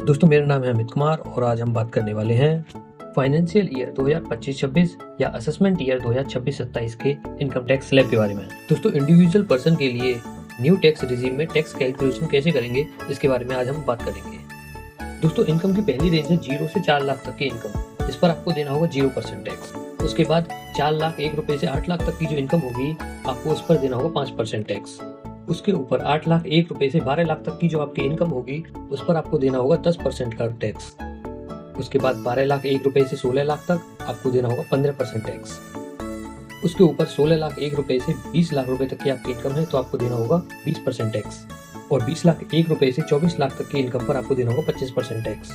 दोस्तों मेरा नाम है अमित कुमार और आज हम बात करने वाले हैं फाइनेंशियल ईयर 2025-26 या असेसमेंट ईयर 2026-27 के इनकम टैक्स स्लैब के बारे में। दोस्तों इंडिविजुअल पर्सन के लिए न्यू टैक्स रिजीम में टैक्स कैलकुलेशन कैसे करेंगे इसके बारे में आज हम बात करेंगे। दोस्तों इनकम की पहली रेंज है 0 से 4 लाख तक की इनकम, इस पर आपको देना होगा 0% टैक्स। उसके बाद 4 लाख 1 रुपए से 8 लाख तक की जो इनकम होगी आपको उस पर देना होगा 5% टैक्स। उसके ऊपर 8 लाख 1 रुपए से 12 लाख तक की जो आपकी इनकम होगी उस पर आपको देना होगा 10% का टैक्स। उसके बाद 12 लाख 1 रुपए से 16 लाख तक आपको देना होगा 15% टैक्स। उसके ऊपर 16 लाख 1 रुपए से 20 लाख रुपए तक की आपकी इनकम है तो आपको देना होगा 20% टैक्स। और 20 लाख 1 रुपए से 24 लाख तक की इनकम पर आपको देना होगा 25% टैक्स।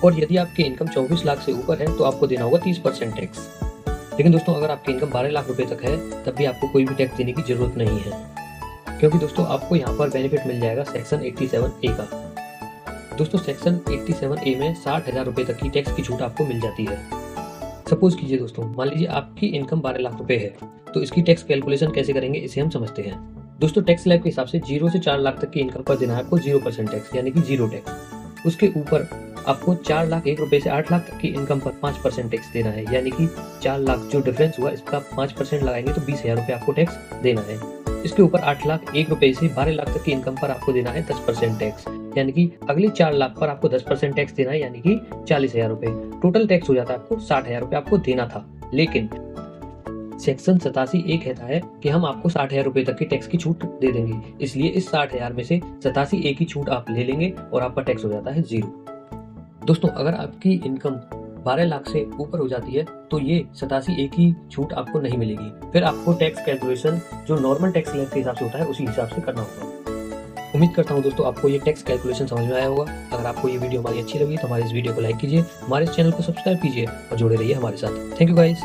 और यदि आपकी इनकम 24 लाख से ऊपर है तो आपको देना होगा 30% टैक्स। लेकिन दोस्तों अगर आपकी इनकम 12 लाख रुपए तक है तब भी आपको कोई भी टैक्स देने की जरूरत नहीं है, क्योंकि दोस्तों आपको यहाँ पर बेनिफिट मिल जाएगा सेक्शन 87A का। दोस्तों सेक्शन 87A में 60,000 रुपए तक की टैक्स की छूट आपको मिल जाती है। सपोज कीजिए दोस्तों, मान लीजिए आपकी इनकम 12 लाख रुपए है तो इसकी टैक्स कैलकुलेशन कैसे करेंगे इसे हम समझते हैं। दोस्तों टैक्स स्लैब के हिसाब से 0 से 4 लाख तक की इनकम पर देना है आपको 0% टैक्स यानी कि 0 टैक्स। उसके ऊपर आपको 4 लाख 1 रुपए से 8 लाख तक की इनकम पर 5% टैक्स देना है, यानी कि 4 लाख जो डिफरेंस हुआ इसका 5% लगाएंगे तो 20,000 रुपए आपको टैक्स देना है। इसके ऊपर 8 लाख 1 रुपए से 12 लाख तक की इनकम पर आपको देना है 10% टैक्स, यानी कि अगले 4 लाख पर आपको 10% टैक्स देना है, यानी कि 40,000 रुपए। टोटल टैक्स हो जाता है आपको 60,000 रुपए आपको देना था। लेकिन सेक्शन 87A कहता है कि हम आपको 60,000 रुपए तक की टैक्स की छूट दे देंगे, इसलिए इस 60,000 में से 87A की छूट आप ले लेंगे और आपका टैक्स हो जाता है 0। दोस्तों अगर आपकी इनकम 12 लाख से ऊपर हो जाती है तो ये 87A की छूट आपको नहीं मिलेगी। फिर आपको टैक्स कैलकुलेशन जो नॉर्मल टैक्स स्लैब के हिसाब से होता है उसी हिसाब से करना होगा। उम्मीद करता हूँ दोस्तों आपको ये टैक्स कैलकुलेशन समझ में आया होगा। अगर आपको ये वीडियो हमारी अच्छी लगी तो हमारे इस वीडियो को लाइक कीजिए, हमारे इस चैनल को सब्सक्राइब कीजिए और जुड़े रहिए हमारे साथ। Thank you guys.